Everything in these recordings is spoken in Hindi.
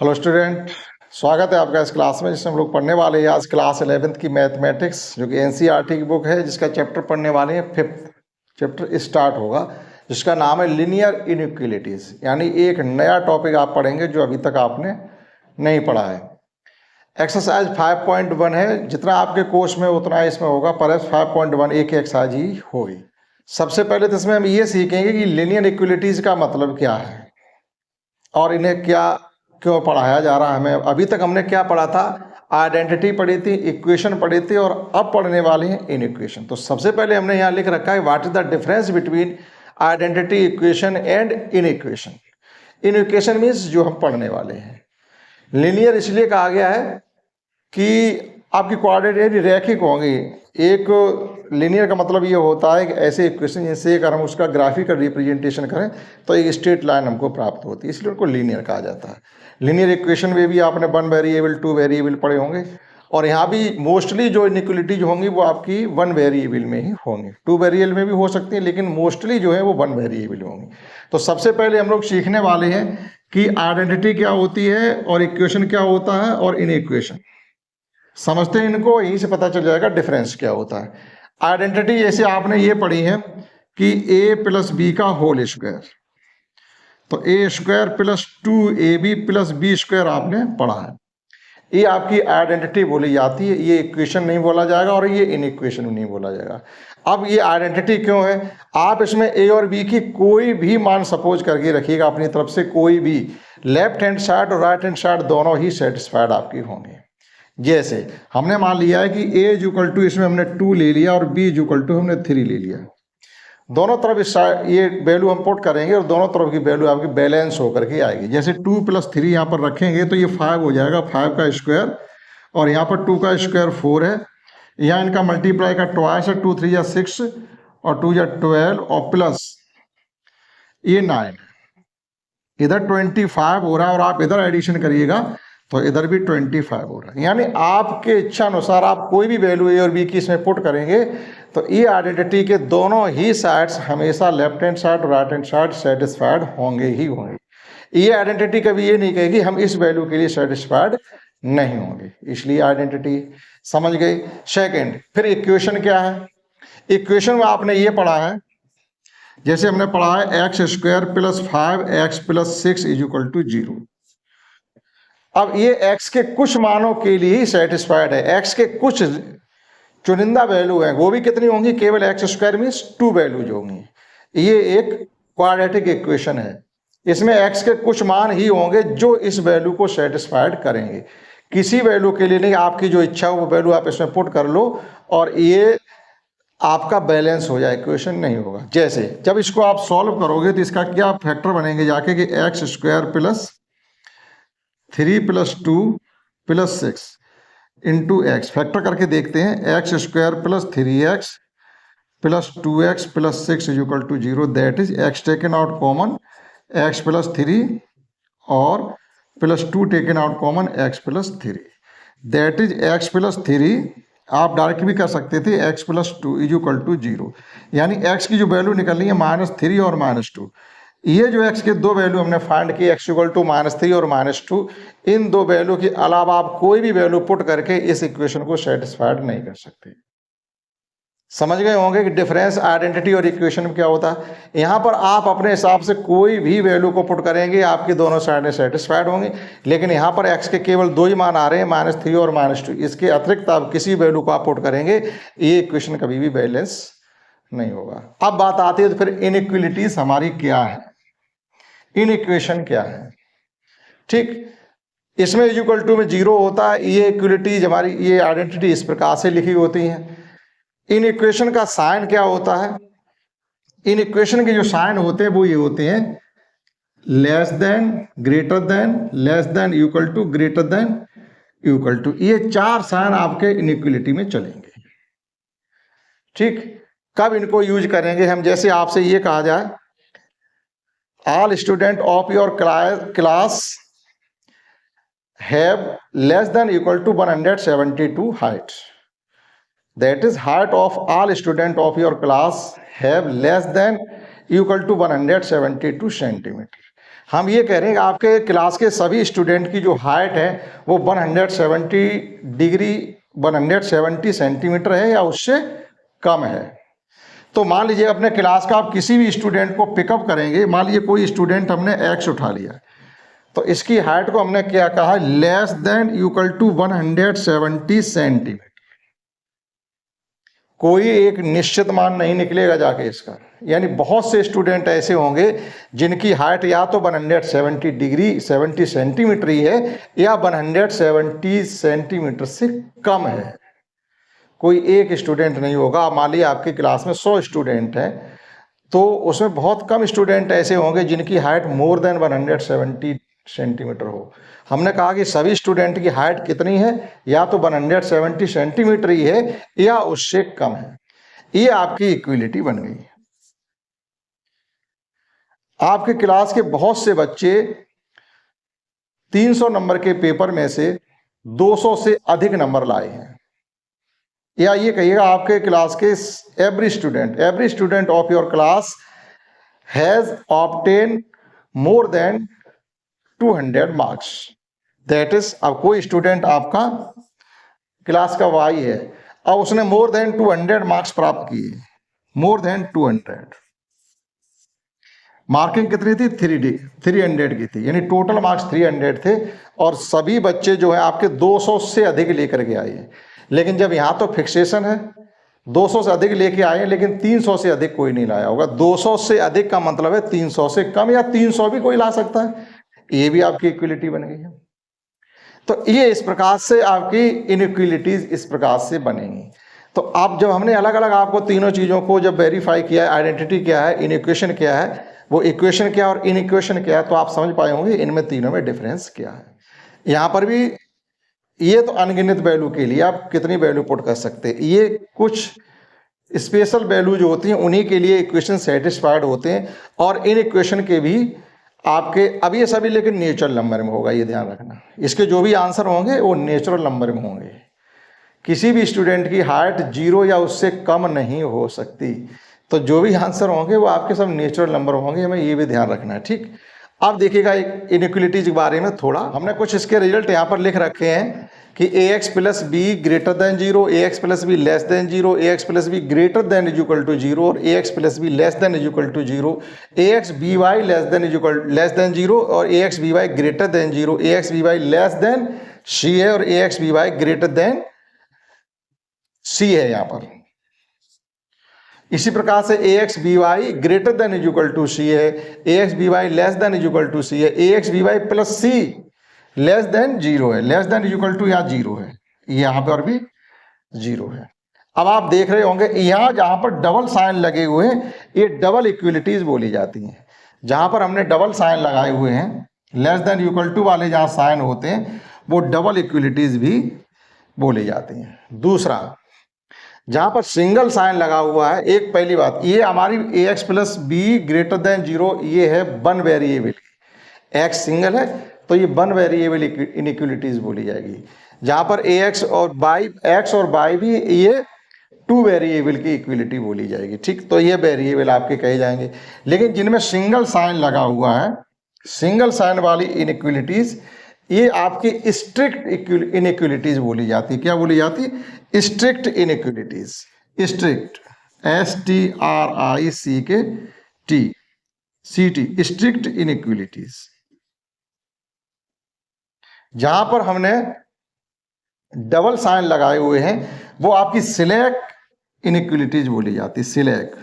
हेलो स्टूडेंट, स्वागत है आपका इस क्लास में जिसमें हम लोग पढ़ने वाले हैं आज क्लास 11th की मैथमेटिक्स, जो कि एनसीईआरटी की बुक है, जिसका चैप्टर पढ़ने वाले हैं 5th चैप्टर स्टार्ट होगा, जिसका नाम है लीनियर इनइक्वालिटीज। यानी एक नया टॉपिक आप पढ़ेंगे जो अभी तक आपने नहीं पढ़ा है। एक्सरसाइज 5.1 है, जितना आपके कोर्स में उतना इसमें होगा, पर 5.1 एक एक्सरसाइज ही होगी। सबसे पहले तो इसमें हम ये सीखेंगे कि लीनियर इक्वलिटीज का मतलब क्या है और इन्हें क्यों पढ़ाया जा रहा है। हमें अभी तक हमने क्या पढ़ा था? आइडेंटिटी पढ़ी थी, इक्वेशन पढ़ी थी, और अब पढ़ने वाले हैं इन इक्वेशन। तो सबसे पहले हमने यहाँ लिख रखा है what is the difference between identity equation and in equation. In equation means जो हम पढ़ने वाले हैं। लीनियर इसलिए कहा गया है कि आपकी कोऑर्डिनेट रैखिक होंगी। एक लीनियर का मतलब ये होता है कि ऐसे इक्वेशन जिनसे अगर हम उसका ग्राफिकल रिप्रेजेंटेशन करें तो एक स्ट्रेट लाइन हमको प्राप्त होती है, इसलिए उनको लीनियर कहा जाता है। लीनियर इक्वेशन में भी आपने 1 वेरिएबल 2 वेरिएबल पढ़े होंगे, और यहाँ भी मोस्टली जो इनइक्वालिटी जो होंगी वो आपकी 1 वेरिएबल में ही होंगी। 2 वेरिएबल में भी हो सकती है, लेकिन मोस्टली जो है वो 1 वेरिएबल होंगी। तो सबसे पहले हम लोग सीखने वाले हैं कि आइडेंटिटी क्या होती है और इक्वेशन क्या होता है और इन इक्वेशन समझते हैं इनको, यहीं से पता चल जाएगा डिफरेंस क्या होता है। आइडेंटिटी जैसे आपने ये पढ़ी है कि a प्लस बी का होल स्क्वायर, तो a square plus 2ab plus b square आपने पढ़ा है। ये आपकी आइडेंटिटी बोली जाती है, ये इक्वेशन नहीं बोला जाएगा और ये इन इक्वेशन नहीं बोला जाएगा। अब ये आइडेंटिटी क्यों है? आप इसमें a और b की कोई भी मान सपोज करके रखिएगा अपनी तरफ से, कोई भी। लेफ्ट हैंड साइड और राइट हैंड साइड दोनों ही सेटिस्फाइड आपकी होंगे। जैसे हमने मान लिया है कि a इक्वल टू, इसमें हमने 2 ले लिया और b इक्वल टू हमने 3 ले लिया। दोनों तरफ इस ये वैल्यू हम पुट करेंगे और दोनों तरफ की वैल्यू आपकी बैलेंस होकर के आएगी। जैसे 2 प्लस 3 यहाँ पर रखेंगे तो ये 5 हो जाएगा, 5 का स्क्वायर, और यहाँ पर 2 का स्क्वायर 4 है। यहाँ इनका मल्टीप्लाई का ट्वाइस है, 2 3 या 6 और 2 या 12 और प्लस ये 9, इधर 25 हो रहा है, और आप इधर एडिशन करिएगा तो इधर भी 25 हो रहा है। यानी आपके इच्छा अनुसार आप कोई भी वैल्यू ए और बी की इसमें पुट करेंगे तो ये आइडेंटिटी के दोनों ही साइड्स हमेशा लेफ्ट हैंड साइड और राइट हैंड साइड सेटिस्फाइड होंगे ही होंगे। ये आइडेंटिटी कभी ये नहीं कहेगी हम इस वैल्यू के लिए सेटिस्फाइड नहीं होंगे, इसलिए आइडेंटिटी समझ गई। सेकेंड, फिर इक्वेशन क्या है? इक्वेशन में आपने ये पढ़ा है, जैसे हमने पढ़ा है x square plus 5x plus 6 is equal to 0। अब ये x के कुछ मानों के लिए ही सेटिस्फाइड है। x के कुछ चुनिंदा वैल्यू है, वो भी कितनी होंगी? केवल एक्स स्क्वायर मीन्स 2 वैल्यूज होंगी। ये एक क्वाड्रेटिक इक्वेशन है, इसमें x के कुछ मान ही होंगे जो इस वैल्यू को सेटिस्फाइड करेंगे। किसी वैल्यू के लिए नहीं, आपकी जो इच्छा हो वो वैल्यू आप इसमें पुट कर लो और ये आपका बैलेंस हो जाए, इक्वेशन नहीं होगा। जैसे जब इसको आप सॉल्व करोगे तो इसका क्या फैक्टर बनेंगे जाके कि x square plus 3 plus 2 plus 6 into x. Factor करके देखते हैं, x square plus 3x plus 2x plus 6 is equal to 0। That is x taken out common, x plus 3 और plus 2 taken out common, x plus 3। That is x plus 3 आप डायरेक्ट भी कर सकते थे, x plus 2 is equal to 0। यानी x की जो वैल्यू निकलनी है -3 और -2। ये जो x के दो वैल्यू हमने फाइंड किए, x इक्वल टू -3 और -2, इन दो वैल्यू के अलावा आप कोई भी वैल्यू पुट करके इस इक्वेशन को सेटिस्फाइड नहीं कर सकते। समझ गए होंगे कि डिफरेंस आइडेंटिटी और इक्वेशन में क्या होता है। यहाँ पर आप अपने हिसाब से कोई भी वैल्यू को पुट करेंगे, आपकी दोनों साइडें सेटिस्फाइड होंगी। लेकिन यहाँ पर x के केवल 2 ही मान आ रहे हैं, -3 और -2। इसके अतिरिक्त आप किसी वैल्यू को आप पुट करेंगे, ये इक्वेशन कभी भी बैलेंस नहीं होगा। अब बात आती है तो फिर इनइक्वालिटीज हमारी क्या है, इन इक्वेशन क्या है। ठीक, इसमें इज इक्वल टू में 0 होता है। ये इक्वलिटीज हमारी, ये आइडेंटिटी इस प्रकार से लिखी होती हैं। इन इक्वेशन का साइन क्या होता है? इन इक्वेशन के जो साइन होते हैं वो ये होते हैं, less than, greater than, less than, equal to, greater than, equal to. ये 4 साइन आपके इनइक्वालिटी में चलेंगे। ठीक, कब इनको यूज करेंगे हम? जैसे आपसे ये कहा जाए all student of your class have less than equal to 172 height. That is, height of all student of your class have less than equal to 172 centimeter. हम ये कह रहे हैं कि आपके क्लास के सभी स्टूडेंट की जो हाइट है वो 170 सेंटीमीटर है या उससे कम है। तो मान लीजिए अपने क्लास का आप किसी भी स्टूडेंट को पिकअप करेंगे, मान लीजिए कोई स्टूडेंट हमने एक्स उठा लिया, तो इसकी हाइट को हमने क्या कहा, less than equal to 170 centimetre. कोई एक निश्चित मान नहीं निकलेगा जाके इसका, यानी बहुत से स्टूडेंट ऐसे होंगे जिनकी हाइट या तो 170 सेंटीमीटर ही है या 170 सेंटीमीटर से कम है। कोई एक स्टूडेंट नहीं होगा। मान लीजिए आपकी क्लास में 100 स्टूडेंट हैं, तो उसमें बहुत कम स्टूडेंट ऐसे होंगे जिनकी हाइट मोर देन 170 सेंटीमीटर हो। हमने कहा कि सभी स्टूडेंट की हाइट कितनी है, या तो 170 सेंटीमीटर ही है या उससे कम है। ये आपकी इक्विलिटी बन गई। आपके क्लास के बहुत से बच्चे 300 नंबर के पेपर में से 200 से अधिक नंबर लाए हैं, या ये कहिएगा आपके क्लास के every student of your class has obtain more than 200 marks. That is, अब कोई स्टूडेंट आपका क्लास का वाई है, अब उसने मोर देन 200 मार्क्स प्राप्त किए, मोर देन 200। मार्किंग कितनी थी, 300 की थी, यानी टोटल मार्क्स 300 थे, और सभी बच्चे जो है आपके 200 से अधिक लेकर के आए हैं। लेकिन जब यहाँ तो फिक्सेशन है, 200 से अधिक लेके आए, लेकिन 300 से अधिक कोई नहीं लाया होगा। 200 से अधिक का मतलब है 300 से कम, या 300 भी कोई ला सकता है। ये भी आपकी इक्विलिटी बन गई है। तो ये इस प्रकार से आपकी इनइक्विलिटीज इस प्रकार से बनेंगी। तो आप जब हमने अलग अलग आपको तीनों चीज़ों को जब वेरीफाई किया, आइडेंटिटी क्या है, इनइक्वेशन क्या है, वो इक्वेशन क्या और इनइक्वेशन क्या है, तो आप समझ पाए होंगे इनमें तीनों में डिफरेंस क्या है। यहाँ पर भी ये तो अनगिनत वैल्यू के लिए आप कितनी वैल्यू पुट कर सकते हैं, ये कुछ स्पेशल वैल्यू जो होती हैं उन्हीं के लिए इक्वेशन सेटिस्फाइड होते हैं, और इन इक्वेशन के भी आपके, अब ये सभी लेकिन नेचुरल नंबर में होगा, ये ध्यान रखना। इसके जो भी आंसर होंगे वो नेचुरल नंबर में होंगे। किसी भी स्टूडेंट की हाइट 0 या उससे कम नहीं हो सकती, तो जो भी आंसर होंगे वो आपके सब नेचुरल नंबर होंगे, हमें ये भी ध्यान रखना है, ठीक। अब देखिएगा इनइक्वलिटीज के बारे में थोड़ा हमने कुछ इसके रिजल्ट यहाँ पर लिख रखे हैं कि ax plus b greater than 0, ax plus b less than 0, ax plus b greater than is equal to 0, और ax plus b less than is equal to 0, ax by less than 0, और ax by greater than 0, ax by less than c है, और ax by greater than c है यहाँ पर। इसी प्रकार से ax by greater than is equal to c है, ax by less than is equal to c है, ax by plus c less than 0 है, less than is equal to यहाँ 0 है, यहाँ पर भी 0 है। अब आप देख रहे होंगे यहाँ जहाँ पर डबल साइन लगे हुए हैं ये डबल इक्विलिटीज बोली जाती हैं। जहाँ पर हमने डबल साइन लगाए हुए हैं, लेस देन इक्वल टू वाले जहाँ साइन होते हैं वो डबल इक्विलिटीज भी बोली जाती हैं। दूसरा, जहाँ पर सिंगल साइन लगा हुआ है, एक पहली बात, ये हमारी ax plus b greater than 0 ये है वन वेरिएबल, x सिंगल है तो ये वन वेरिएबल इनइक्वलिटीज बोली जाएगी। जहाँ पर ax और y भी ये टू वेरिएबल की इक्विलिटी बोली जाएगी, ठीक। तो ये वेरिएबल आपके कहे जाएंगे। लेकिन जिनमें सिंगल साइन लगा हुआ है, सिंगल साइन वाली इनइक्वलिटीज, ये आपकी स्ट्रिक्ट इनइक्वलिटीज बोली जाती। क्या बोली जाती? Strict inequalities. Strict, STRICT, strict inequalities. जहां पर हमने डबल साइन लगाए हुए हैं वो आपकी सिलेक्ट इनइक्वलिटीज बोली जाती। सिलेक्ट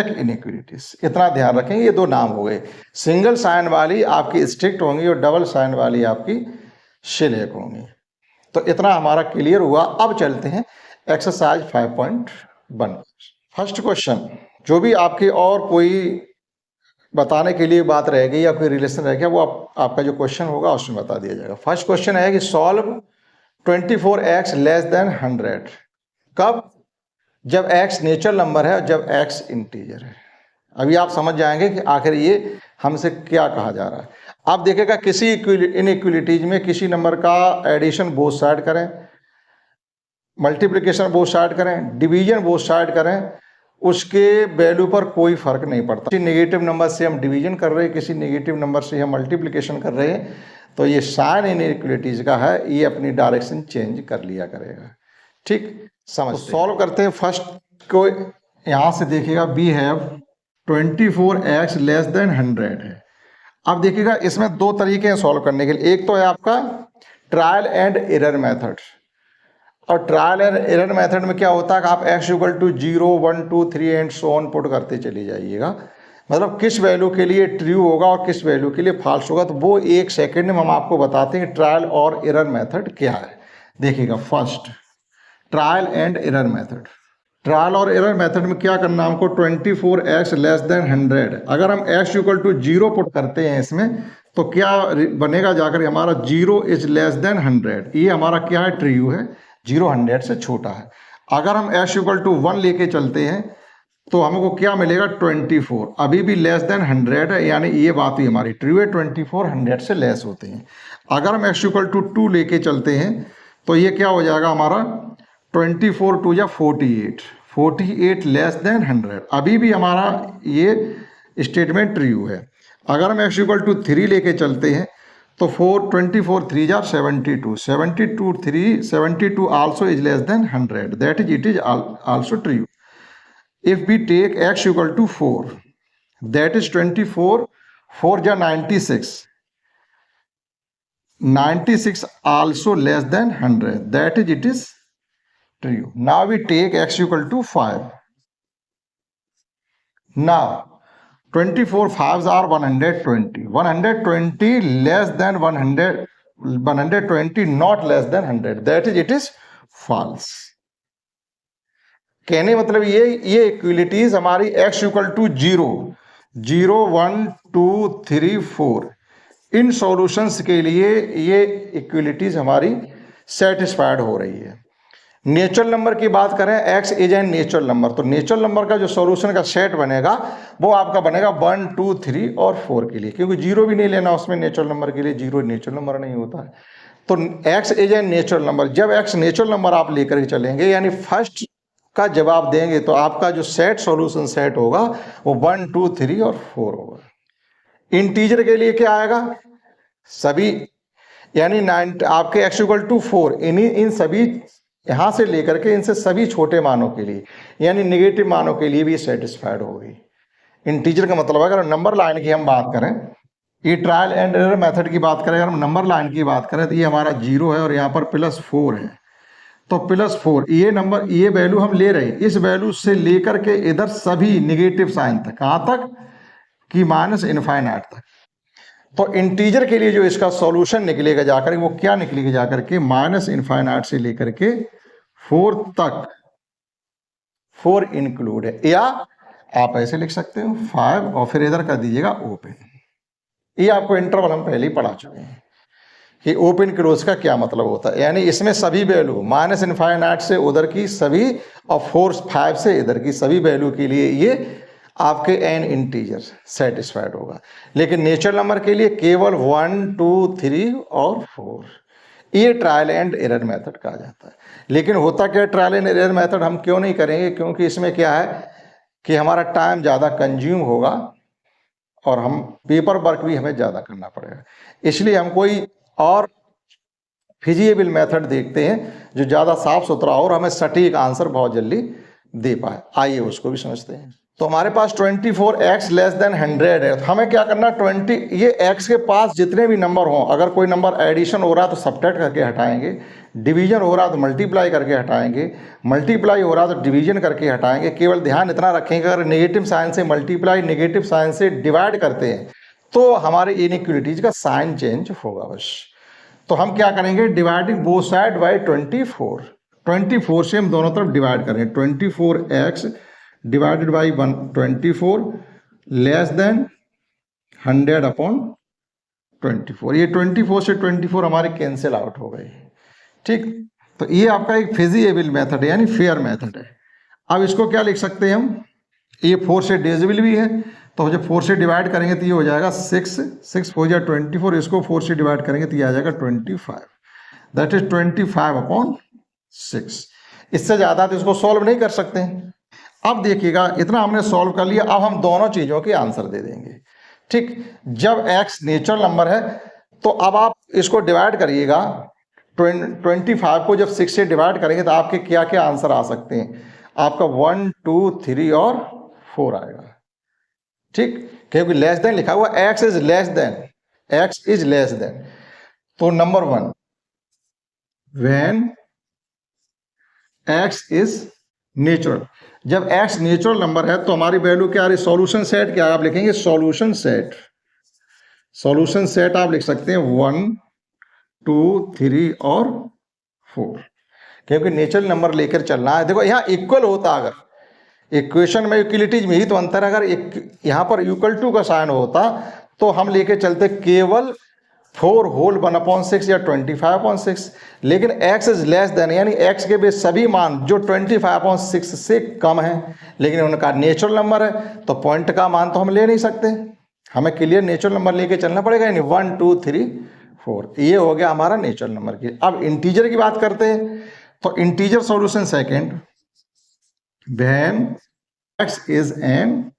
इनइक्वलिटीज, इतना ध्यान रखेंगे। ये दो नाम हो गए, सिंगल साइन वाली आपकी स्ट्रिक्ट होंगी और डबल साइन वाली आपकी सिलेक्ट होंगी। तो इतना हमारा क्लियर हुआ। अब चलते हैं एक्सरसाइज 5.1। फर्स्ट क्वेश्चन, जो भी आपकी और कोई बताने के लिए बात रहेगी या कोई रिलेशन रहेगा वो आपका जो क्वेश्चन होगा उसमें बता दिया जाएगा। फर्स्ट क्वेश्चन है कि सॉल्व 24x लेस देन 100। कब? जब x नेचुरल नंबर है और जब x इंटीजर है। अभी आप समझ जाएंगे कि आखिर ये हमसे क्या कहा जा रहा है। आप देखिएगा किसी इनइक्वलिटीज में किसी नंबर का एडिशन बोथ साइड करें, मल्टीप्लिकेशन बोथ साइड करें, डिवीजन बोथ साइड करें, उसके वैल्यू पर कोई फर्क नहीं पड़ता। किसी नेगेटिव नंबर से हम डिवीजन कर रहे हैं, किसी नेगेटिव नंबर से हम मल्टीप्लिकेशन कर रहे हैं, तो ये साइन इनइक्वलिटीज का है, ये अपनी डायरेक्शन चेंज कर लिया करेगा। ठीक, समझ। सॉल्व करते हैं। फर्स्ट को यहाँ से देखिएगा, we have 24x less than 100 है। अब देखिएगा इसमें दो तरीके हैं सॉल्व करने के लिए। एक तो है आपका ट्रायल एंड एरर मेथड, और ट्रायल एंड एरर मेथड में क्या होता है कि आप x equal to 0, 1, 2, 3 and so on put करते चले जाइएगा, मतलब किस वैल्यू के लिए ट्रू होगा और किस वैल्यू के लिए फॉल्स होगा, तो वो एक सेकेंड में हम आपको बताते हैं कि ट्रायल और एरर मेथड क्या है। देखिएगा, first trial and error method. Trial और एरर मेथड में क्या करना हमको, 24x लेस देन 100, अगर हम x इक्वल टू 0 पुट करते हैं इसमें, तो क्या बनेगा जाकर हमारा 0 इज लेस देन 100, ये हमारा क्या है, ट्रू है, 0 100 से छोटा है। अगर हम x इक्वल टू 1 लेके चलते हैं तो हमको क्या मिलेगा, 24, अभी भी लेस देन 100 है, यानी ये बात ही हमारी ट्रू है, 24 100 से लेस होते हैं। अगर हम x इक्वल टू 2 लेके चलते हैं तो ये क्या हो जाएगा हमारा, 24 2 या 48, 48 लेस देन 100, अभी भी हमारा ये स्टेटमेंट ट्रू है। अगर हम x इक्वल टू 3 लेके चलते हैं तो 24 3 जा 72, 72 3 72 also is less then 100, that is it is also true. If we take x equal to 4, that is 24, 4 ja 96, 96 also less than 100, that is it is true. Now we take x equal to 5. Now 24 5s are 120, 120 less than 100, 120 not less than 100, that is it is false. कहने मतलब ये इक्विलिटीज हमारी x इक्वल टू 0, 0, 1, 2, 3, 4 इन सॉल्यूशंस के लिए ये इक्विलिटीज हमारी सेटिस्फाइड हो रही है। नेचुरल नंबर की बात करें, x is N natural number, तो नेचुरल नंबर का जो सॉल्यूशन का सेट बनेगा वो आपका बनेगा 1, 2, 3 और 4 के लिए, क्योंकि 0 भी नहीं लेना उसमें नेचुरल नंबर के लिए, 0 नेचुरल नंबर नहीं होता है। तो x is N natural number, जब x नेचुरल नंबर आप लेकर के चलेंगे यानी फर्स्ट का जवाब देंगे तो आपका जो सेट सॉल्यूशन सेट होगा वो 1, 2, 3 और 4 होगा। इंटीजर के लिए क्या आएगा, सभी यानी 9 आपके x इक्वल टू 4 इन सभी यहां से लेकर के इनसे सभी छोटे मानों के लिए यानी नेगेटिव मानों के लिए भी सेटिस्फाइड होगी। इंटीजर का मतलब अगर नंबर लाइन की हम बात करें, ये ट्रायल एंड एरर मेथड की बात करें, अगर हम नंबर लाइन की बात करें तो ये हमारा 0 है और यहाँ पर +4 है, तो +4 ये नंबर ये वैल्यू हम ले रहे हैं, इस वैल्यू से लेकर के इधर सभी नेगेटिव साइन तक, कहां तक कि माइनस इनफाइनाइट तक। तो इंटीजर के लिए जो इसका सॉल्यूशन निकलेगा जाकर वो क्या निकलेगा जाकर के माइनस इनफाइनाइट से लेकर के 4 तक, 4 इंक्लूड है, या आप ऐसे लिख सकते हो 5 और फिर इधर कर दीजिएगा ओपन। ये आपको इंटरवल हम पहले ही पढ़ा चुके हैं कि ओपन क्लोज का क्या मतलब होता है, यानी इसमें सभी वैल्यू माइनस इनफाइनाइट से उधर की सभी और 4 5 से इधर की सभी वैल्यू के लिए ये आपके एन इंटीजर सेटिस्फाइड होगा। लेकिन नेचुरल नंबर के लिए केवल 1, 2, 3 और 4, ये ट्रायल एंड एरर मेथड कहा जाता है। लेकिन होता क्या, ट्रायल एंड एरर मेथड हम क्यों नहीं करेंगे, क्योंकि इसमें क्या है कि हमारा टाइम ज़्यादा कंज्यूम होगा और हम पेपर वर्क भी हमें ज़्यादा करना पड़ेगा, इसलिए हम कोई और फिजिएबल मेथड देखते हैं जो ज़्यादा साफ सुथरा और हमें सटीक आंसर बहुत जल्दी दे पाए। आइए उसको भी समझते हैं। तो हमारे पास 24x लेस देन 100 है, तो हमें क्या करना, 20 ये x के पास जितने भी नंबर हों, अगर कोई नंबर एडिशन हो रहा है तो सब्ट्रैक्ट करके हटाएंगे, डिवीजन हो रहा है तो मल्टीप्लाई करके हटाएंगे, मल्टीप्लाई हो रहा है तो डिवीजन करके हटाएंगे। केवल ध्यान इतना रखेंगे, अगर नेगेटिव साइन से मल्टीप्लाई नेगेटिव साइन से डिवाइड करते हैं तो हमारे इनइक्वलिटीज का साइन चेंज होगा बस। तो हम क्या करेंगे, डिवाइडिंग बोथ साइड बाय 24, 24 से हम दोनों तरफ डिवाइड करेंगे, 24x divided by 24 less than 100 upon 24, ये 24 से 24 हमारे कैंसिल आउट हो गए। ठीक, तो ये आपका एक फिजिएबल मेथड है यानी फेयर मेथड है। अब इसको क्या लिख सकते हैं हम, ये 4 से डिविजिबल भी है, तो जब 4 से डिवाइड करेंगे तो ये हो जाएगा 6, 6 4 जा 24, इसको 4 से डिवाइड करेंगे तो ये आ जाएगा 25, दैट इज 25 अपॉन 6। इससे ज़्यादा तो इसको सॉल्व नहीं कर सकते हैं। अब देखिएगा इतना हमने सॉल्व कर लिया, अब हम दोनों चीज़ों के आंसर दे देंगे। ठीक, जब x नेचुरल नंबर है तो अब आप इसको डिवाइड करिएगा, 25 को जब 6 से डिवाइड करेंगे तो आपके क्या क्या आंसर आ सकते हैं, आपका 1, 2, 3 और 4 आएगा। ठीक, क्योंकि लेस देन लिखा हुआ, x is less than, x is less than. तो number 1, when x is natural, जब x नेचुरल नंबर है तो हमारी वैल्यू क्या आ रही, सॉल्यूशन सेट क्या है, आप लिखेंगे सॉल्यूशन सेट। सॉल्यूशन सेट आप लिख सकते हैं 1, 2, 3 और 4, क्योंकि नेचुरल नंबर लेकर चलना है। देखो यहाँ इक्वल होता, अगर इक्वेशन में यूटिलिटीज में ही तो अंतर है, अगर यहाँ पर इक्वल टू का साइन होता तो हम लेके चलते केवल 4 होल 1/6 या 25/6, लेकिन x इज लेस देन, यानी x के भी सभी मान जो 25/6 से कम है, लेकिन उनका नेचुरल नंबर है तो पॉइंट का मान तो हम ले नहीं सकते, हमें क्लियर नेचुरल नंबर लेके चलना पड़ेगा, यानी 1, 2, 3, 4, ये हो गया हमारा नेचुरल नंबर की। अब इंटीजर की बात करते हैं, तो integer solution second, when x is N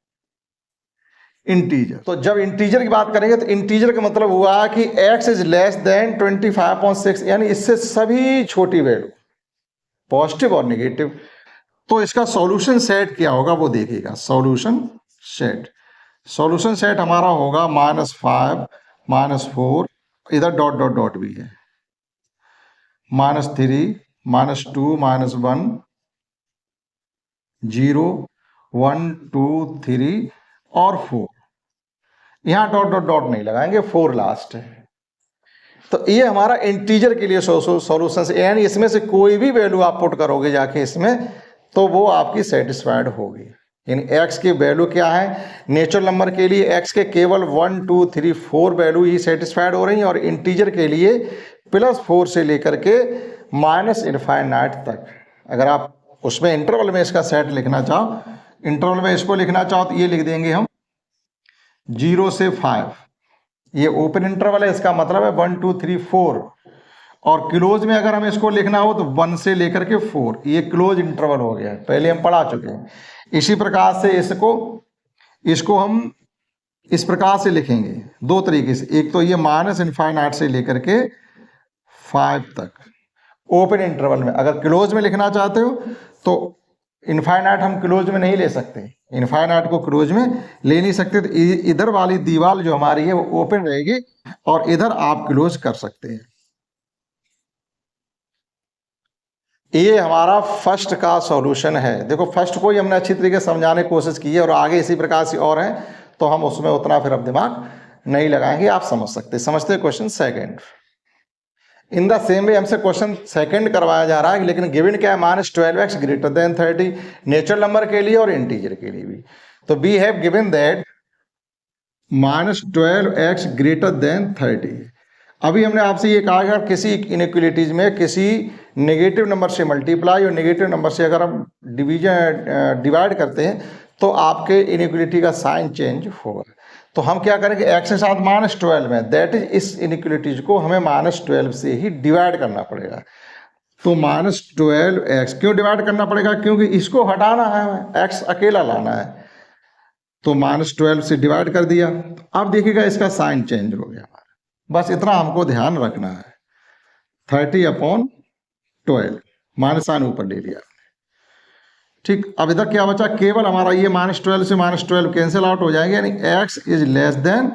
integer. तो जब इंटीजर की बात करेंगे तो इंटीजर का मतलब हुआ कि x इज लेस देन 25/6, यानी इससे सभी छोटी वैल्यू, पॉजिटिव और नेगेटिव। तो इसका सॉल्यूशन सेट क्या होगा वो देखिएगा, सॉल्यूशन सेट, सॉल्यूशन सेट हमारा होगा -5, -4, इधर डॉट डॉट डॉट भी है, -3, -2, -1, 0, 1, 2, 3 और 4, यहां डॉट डॉट डॉट नहीं लगाएंगे, 4 लास्ट है। तो ये हमारा इंटीजर के लिए सॉल्यूशन, यानी इसमें से कोई भी वैल्यू आप पुट करोगे जाके इसमें तो वो आपकी सेटिस्फाइड होगी। यानी x की वैल्यू क्या है, नेचुरल नंबर के लिए x के केवल 1, 2, 3, 4 वैल्यू ही सेटिस्फाइड हो रही है, और इंटीजर के लिए +4 से लेकर के -इनफाइनाइट तक। अगर आप उसमें इंटरवल में इसका सेट लिखना चाहो, इंटरवल में इसको लिखना चाहो तो ये लिख देंगे हम 0 से 5, ये ओपन इंटरवल है, इसका मतलब है 1, 2, 3, 4, और क्लोज में अगर हम इसको लिखना हो तो 1 से लेकर के 4, ये क्लोज इंटरवल हो गया, पहले हम पढ़ा चुके हैं। इसी प्रकार से इसको हम इस प्रकार से लिखेंगे दो तरीके से, एक तो ये -इनफाइनाइट से लेकर के 5 तक ओपन इंटरवल में। अगर क्लोज में लिखना चाहते हो तो इनफाइनाइट हम क्लोज में नहीं ले सकते, इनफाइनाइट को क्लोज में ले नहीं सकते, तो इधर वाली दीवार जो हमारी है वो ओपन रहेगी और इधर आप क्लोज कर सकते हैं। ये हमारा फर्स्ट का सॉल्यूशन है। देखो फर्स्ट को ही हमने अच्छी तरीके से समझाने की कोशिश की है, और आगे इसी प्रकार से और हैं तो हम उसमें उतना फिर अब दिमाग नहीं लगाएंगे, आप समझ सकते। समझते question second. In the same way हमसे क्वेश्चन सेकंड करवाया जा रहा है, लेकिन गिवन क्या है, -12x greater than 30, natural number के लिए और इंटीजर के लिए भी। तो we have given that -12x greater than 30। अभी हमने आपसे ये कहा अगर किसी इनइक्वलिटीज में किसी नेगेटिव नंबर से मल्टीप्लाई और नेगेटिव नंबर से अगर हम डिवाइड करते हैं तो आपके इनइक्वलिटी का साइन चेंज होगा। तो हम क्या करेंगे, x के साथ -12 में, दैट इज इस इनइक्वलिटीज को हमें -12 से ही डिवाइड करना पड़ेगा। तो -12x क्यों डिवाइड करना पड़ेगा, क्योंकि इसको हटाना है, x अकेला लाना है, तो -12 से डिवाइड कर दिया। अब देखिएगा इसका साइन चेंज हो गया, बस इतना हमको ध्यान रखना है। 30/12 माइनस साइन ऊपर ले लिया, ठीक। अब इधर क्या बचा, केवल हमारा ये -12 से -12 कैंसिल आउट हो जाएंगे, यानी x is less then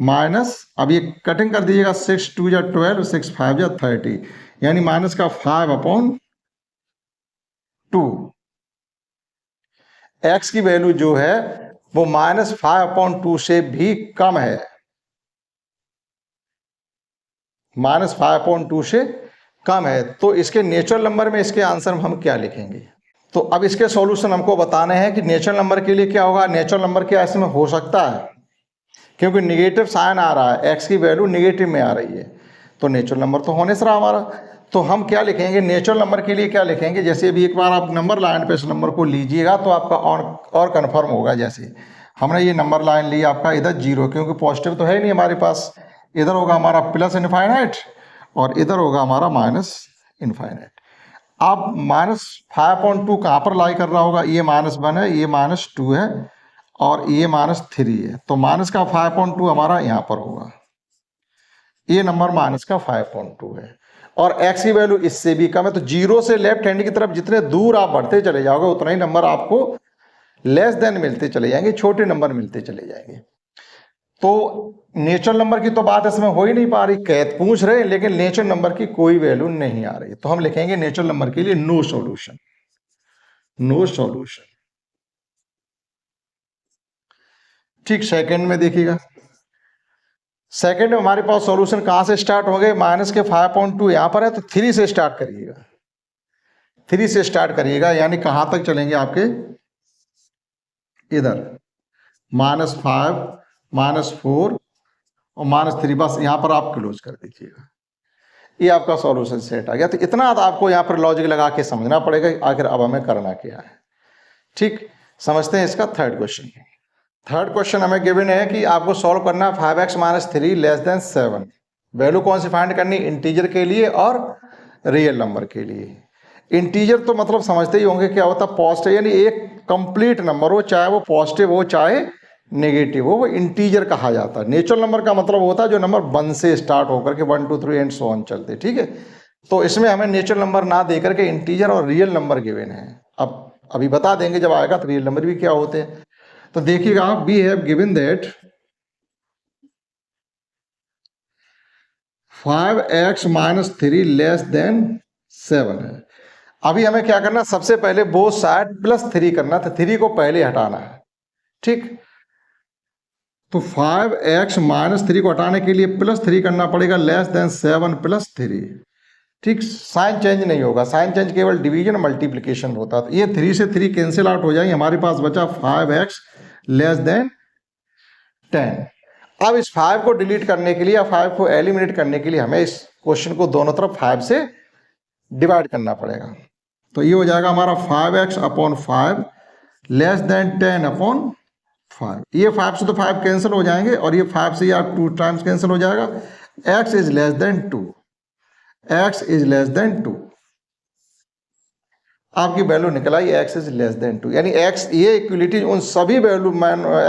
minus, अब ये कटिंग कर दीजिएगा, 6 2 या 12, 6 5 या 30, यानी माइनस का 5/2। x की वैल्यू जो है वो -5/2 से भी कम है, -5/2 से कम है। तो इसके नेचुरल नंबर में इसके आंसर में हम क्या लिखेंगे, तो अब इसके सॉल्यूशन हमको बताने हैं कि नेचुरल नंबर के लिए क्या होगा। नेचुरल नंबर क्या इसमें हो सकता है, क्योंकि निगेटिव साइन आ रहा है, x की वैल्यू निगेटिव में आ रही है, तो नेचुरल नंबर तो होने से रहा हमारा। तो हम क्या लिखेंगे, नेचुरल नंबर के लिए क्या लिखेंगे, जैसे अभी एक बार आप नंबर लाइन पे इस नंबर को लीजिएगा तो आपका और कन्फर्म होगा। जैसे हमने ये नंबर लाइन ली आपका, इधर 0, क्योंकि पॉजिटिव तो है नहीं हमारे पास, इधर होगा हमारा +इनफाइनाइट और इधर होगा हमारा -इनफाइनाइट। अब -5/2 कहाँ पर लाई कर रहा होगा? ये -1 है, ये -2 है और ये -3 है, तो माइनस का 5/2 हमारा यहाँ पर होगा। ये नंबर माइनस का 5/2 है और x की वैल्यू इससे भी कम है, तो जीरो से लेफ्ट हैंड की तरफ जितने दूर आप बढ़ते चले जाओगे उतना ही नंबर आपको लेस देन मिलते चले जाएंगे, छोटे नंबर मिलते चले जाएंगे। तो नेचुरल नंबर की तो बात इसमें हो ही नहीं पा रही, कैद पूछ रहे हैं लेकिन नेचुरल नंबर की कोई वैल्यू नहीं आ रही, तो हम लिखेंगे नेचुरल नंबर के लिए नो सॉल्यूशन, नो सॉल्यूशन। ठीक, सेकंड में देखिएगा, सेकंड में हमारे पास सॉल्यूशन कहां से स्टार्ट हो गए? माइनस के 5/2 यहां पर है, तो 3 से स्टार्ट करिएगा, 3 से स्टार्ट करिएगा, यानी कहां तक चलेंगे आपके? इधर -5, -4 और -3, बस यहां पर आप क्लोज कर दीजिएगा। ये आपका सॉल्यूशन सेट आ गया। तो इतना आपको यहाँ पर लॉजिक लगा के समझना पड़ेगा आखिर अब हमें करना क्या है। ठीक, समझते हैं इसका थर्ड क्वेश्चन। थर्ड क्वेश्चन हमें गिवन है कि आपको सॉल्व करना है 5x - 3 लेस देन 7। वैल्यू कौन सी फाइंड करनी? इंटीजर के लिए और रियल नंबर के लिए। इंटीजर तो मतलब समझते ही होंगे क्या होता है, पॉजिटिव, यानी एक कंप्लीट नंबर हो, चाहे वो पॉजिटिव हो चाहे नेगेटिव हो, वो इंटीजर कहा जाता है। नेचुरल नंबर का मतलब होता है जो नंबर 1 से स्टार्ट होकर के 1 2 3 एंड सो ऑन चलते, ठीक है। तो इसमें हमें नेचुरल नंबर ना देकर के इंटीजर और रियल नंबर गिवन है। अब अभी बता देंगे जब आएगा तो रियल नंबर भी क्या होते हैं। तो देखिएगा, we have given that 5x - 3 less than 7 है। अभी हमें क्या करना, सबसे पहले बोथ साइड +3 करना था, 3 को पहले हटाना है। ठीक, तो 5x - 3 को हटाने के लिए +3 करना पड़ेगा, लेस देन 7 + 3। ठीक, साइन चेंज नहीं होगा, साइन चेंज केवल डिवीजन मल्टीप्लिकेशन होता है। तो ये 3 से 3 कैंसिल आउट हो जाएंगे, हमारे पास बचा 5x लेस देन 10। अब इस 5 को डिलीट करने के लिए या 5 को एलिमिनेट करने के लिए हमें इस क्वेश्चन को दोनों तरफ 5 से डिवाइड करना पड़ेगा। तो ये हो जाएगा हमारा 5x/5 लेस देन 10/5। ये 5 से तो 5 कैंसिल हो जाएंगे और ये 5 से या 2 टाइम्स कैंसिल हो जाएगा। x is less than 2, x is less than 2। आपकी वैल्यू निकल आई x इज लेस देन 2, यानी x, ये इक्वलिटी उन सभी वैल्यू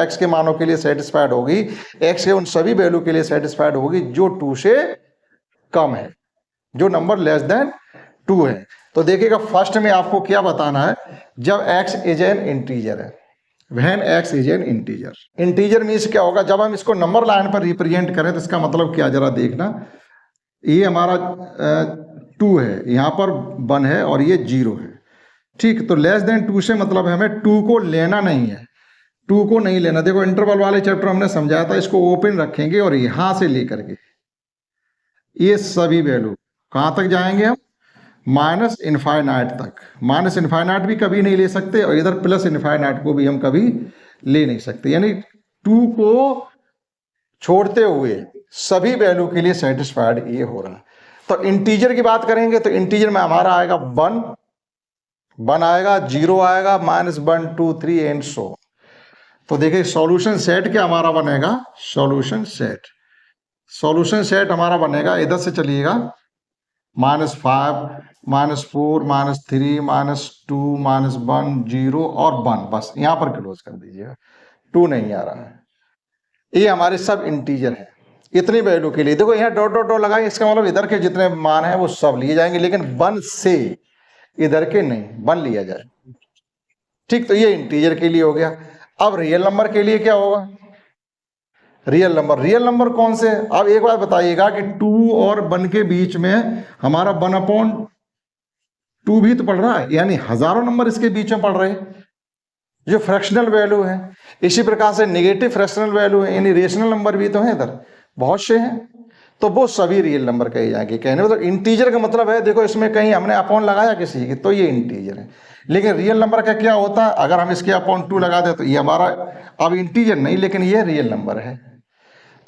x के मानों के लिए सेटिस्फाइड होगी, x के उन सभी वैल्यू के लिए सेटिस्फाइड होगी जो 2 से कम है, जो नंबर लेस देन 2 है। तो देखिएगा, फर्स्ट में आपको क्या बताना है, जब x इज एन इंटीजर है, when x is N integer. Integer means क्या होगा, जब हम इसको नंबर लाइन पर रिप्रेजेंट करें तो इसका मतलब क्या, जरा देखना, ये हमारा 2 है, यहां पर 1 है और ये 0 है। ठीक, तो लेस देन 2 से मतलब हमें 2 को लेना नहीं है, 2 को नहीं लेना। देखो, इंटरवल वाले चैप्टर हमने समझाया था, इसको ओपन रखेंगे और यहां से लेकर के ये सभी वैल्यू कहां तक जाएंगे हम, -इनफाइनाइट तक। -इनफाइनाइट भी कभी नहीं ले सकते और इधर +इनफाइनाइट को भी हम कभी ले नहीं सकते, यानी 2 को छोड़ते हुए सभी वैल्यू के लिए सेटिस्फाइड ये हो रहा है। तो इंटीजर की बात करेंगे तो इंटीजर में हमारा आएगा 1 आएगा, 0 आएगा, -1 2 3 एंड सो। तो देखिए, सॉल्यूशन सेट क्या हमारा बनेगा, सॉल्यूशन सेट, सॉल्यूशन सेट हमारा बनेगा, इधर से चलिएगा, -5 -4 -3 -2 -1 0 और 1, बस यहां पर क्लोज कर दीजिएगा, 2 नहीं आ रहा है। ये हमारे सब इंटीजर है इतनी वैल्यू के लिए। देखो, यहाँ डॉट डॉट डॉट लगाए, इसका मतलब इधर के जितने मान है वो सब लिए जाएंगे, लेकिन 1 से इधर के नहीं, 1 लिया जाए। ठीक, तो ये इंटीजर के लिए हो गया। अब रियल नंबर के लिए क्या होगा, रियल नंबर कौन से? अब एक बात बताइएगा कि 2 और 1 के बीच में हमारा 1/2 भी तो पड़ रहा है, यानी हजारों नंबर इसके बीच में पड़ रहे हैं जो फ्रैक्शनल वैल्यू है। इसी प्रकार से नेगेटिव फ्रैक्शनल वैल्यू है, यानी रेशनल नंबर भी तो है, इधर बहुत से हैं, तो वो सभी रियल नंबर कहे जाएंगे। कहने मतलब इंटीजर का मतलब है, देखो इसमें कहीं हमने अपॉन लगाया किसी की तो ये इंटीजर है, लेकिन रियल नंबर का क्या होता है, अगर हम इसके अपॉन 2 लगा दें तो ये हमारा अब इंटीजर नहीं, लेकिन ये रियल नंबर है।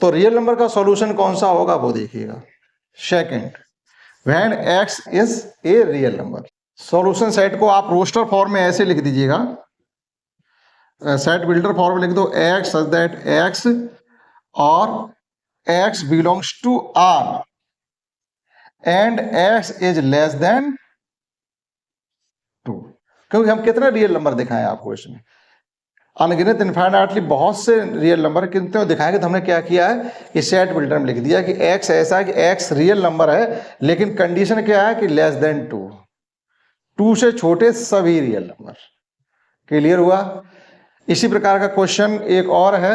तो रियल नंबर का सॉल्यूशन कौन सा होगा वो देखिएगा, second, when x is a real number. Solution set को आप रोस्टर फॉर्म में ऐसे लिख दीजिएगा, सेट बिल्डर फॉर्म लिख दो, x सच दैट x और x belongs to R and x is less than 2, क्योंकि हम कितने रियल नंबर दिखाएं आपको इसमें, अनगिनत इनफाइनाइटली बहुत से रियल नंबर कितने दिखाएंगे। तो हमने क्या किया है कि सेट बिल्डर में लिख दिया कि x ऐसा है कि x रियल नंबर है, लेकिन कंडीशन क्या है कि लेस देन 2, 2 से छोटे सभी रियल नंबर। क्लियर हुआ। इसी प्रकार का क्वेश्चन एक और है,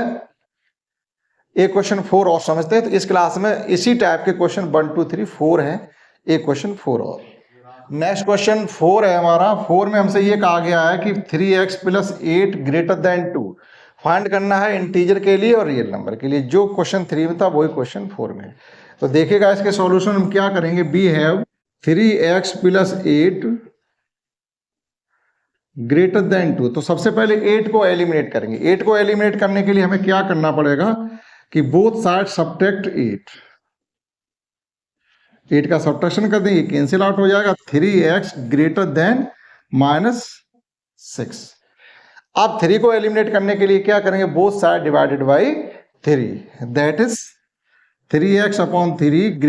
एक क्वेश्चन 4 और समझते हैं। तो इस क्लास में इसी टाइप के क्वेश्चन 1 2 3 4 हैं, एक क्वेश्चन 4 और। नेक्स्ट क्वेश्चन 4 है हमारा। 4 में हमसे ये कहा गया है कि 3x + 8 > 2 फाइंड करना है इंटीजर के लिए और रियल नंबर के लिए। जो क्वेश्चन 3 में था वही क्वेश्चन 4 में है। तो देखिएगा इसके सॉल्यूशन हम क्या करेंगे। We have 3x + 8 > 2। तो सबसे पहले 8 को एलिमिनेट करेंगे। 8 को एलिमिनेट करने के लिए हमें क्या करना पड़ेगा कि बोथ साइड सब्ट्रैक्ट 8 का सब्ट्रैक्शन कर देंगे, कैंसिल आउट हो जाएगा। 3x > -6। अब 3 को एलिमिनेट करने के लिए क्या करेंगे, both side divided by 3, that is 3x / 3 >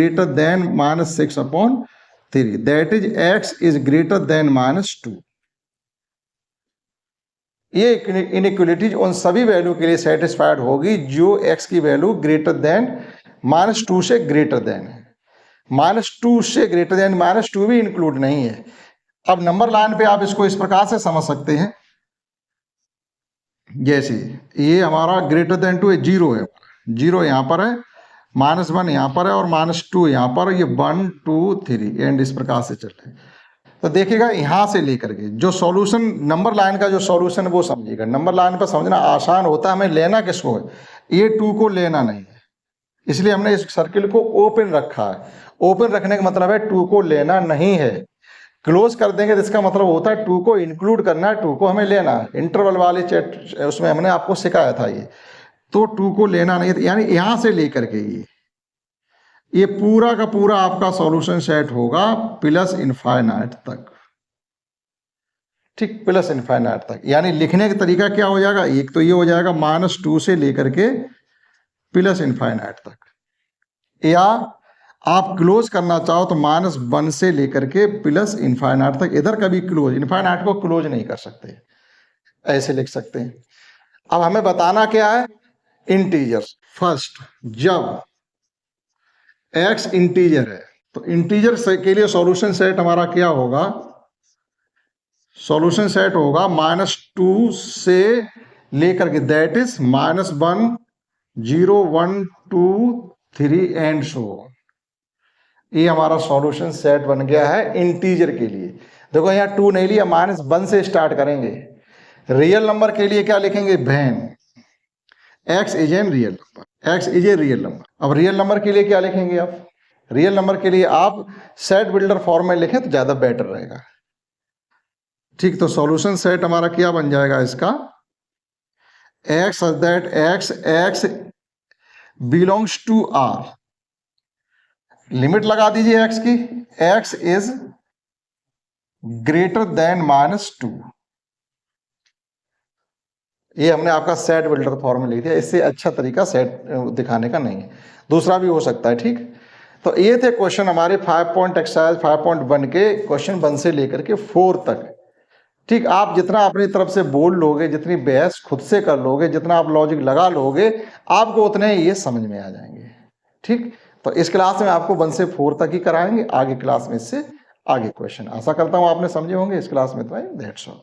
-6/3, that is x > -2। ये इनइक्वलिटीज उन सभी वैल्यू के लिए सेटिस्फाइड होगी जो x की वैल्यू -2 से ग्रेटर देन है। -2 से ग्रेटर देन, -2 भी इंक्लूड नहीं है। अब नंबर लाइन पे आप इसको इस प्रकार से समझ सकते हैं, जैसे ये हमारा > 2 है, 0 है, 0 यहाँ पर है, -1 यहाँ पर है और -2 यहाँ पर, ये 1 2 3 एंड इस प्रकार से चल रहे हैं। तो देखिएगा यहाँ से लेकर के जो सॉल्यूशन, नंबर लाइन का जो सॉल्यूशन है वो समझिएगा। नंबर लाइन पर समझना आसान होता है, हमें लेना किसको है, ये 2 को लेना नहीं है, इसलिए हमने इस सर्किल को ओपन रखा है। ओपन रखने का मतलब है 2 को लेना नहीं है। क्लोज कर देंगे तो इसका मतलब होता है 2 को इंक्लूड करना है, 2 को हमें लेना है। इंटरवल वाले चैट उसमें हमने आपको सिखाया था ये। तो 2 को लेना नहीं है, यानी यहां से लेकर के ये पूरा का पूरा आपका सॉल्यूशन सेट होगा प्लस इनफाइनाइट तक। ठीक, प्लस इनफाइनाइट तक। यानी लिखने का तरीका क्या हो जाएगा, एक तो ये हो जाएगा -2 से लेकर के प्लस इनफाइनाइट तक, या आप क्लोज करना चाहो तो -1 से लेकर के प्लस इनफाइनाइट तक। इधर कभी क्लोज, इनफाइनाइट को क्लोज नहीं कर सकते, ऐसे लिख सकते हैं। अब हमें बताना क्या है, इंटीजर्स। फर्स्ट, जब x इंटीजर है तो इंटीजर के लिए सॉल्यूशन सेट हमारा क्या होगा, सॉल्यूशन सेट होगा -2 से लेकर के, दैट इज -1 0 1 2 3 एंड सो। ये हमारा सॉल्यूशन सेट बन गया है इंटीजर के लिए। देखो यहाँ 2 नहीं लिया, -1 से स्टार्ट करेंगे। रियल नंबर के लिए क्या लिखेंगे, when x is an real number, x is a real number. अब रियल नंबर के लिए क्या लिखेंगे आप, रियल नंबर के लिए आप सेट बिल्डर फॉर्म में लिखें तो ज्यादा बेटर रहेगा। ठीक, तो सॉल्यूशन सेट हमारा क्या बन जाएगा इसका, x such that x belongs to R। Limit लगा दीजिए x की, x इज ग्रेटर देन -2। ये हमने आपका सेट बिल्डर फॉर्म में लिख दिया। इससे अच्छा तरीका सेट दिखाने का नहीं है, दूसरा भी हो सकता है। ठीक, तो ये थे क्वेश्चन हमारे 5 पॉइंट एक्सरसाइज 5.1 के क्वेश्चन 1 से लेकर के 4 तक। ठीक, आप जितना अपनी तरफ से बोल लोगे, जितनी बहस खुद से कर लोगे, जितना आप लॉजिक लगा लोगे, आपको उतने ये समझ में आ जाएंगे। ठीक, तो इस क्लास में आपको 1 से 4 तक ही कराएंगे, आगे क्लास में इससे आगे क्वेश्चन। आशा करता हूं आपने समझे होंगे। इस क्लास में तो दैट्स ऑल।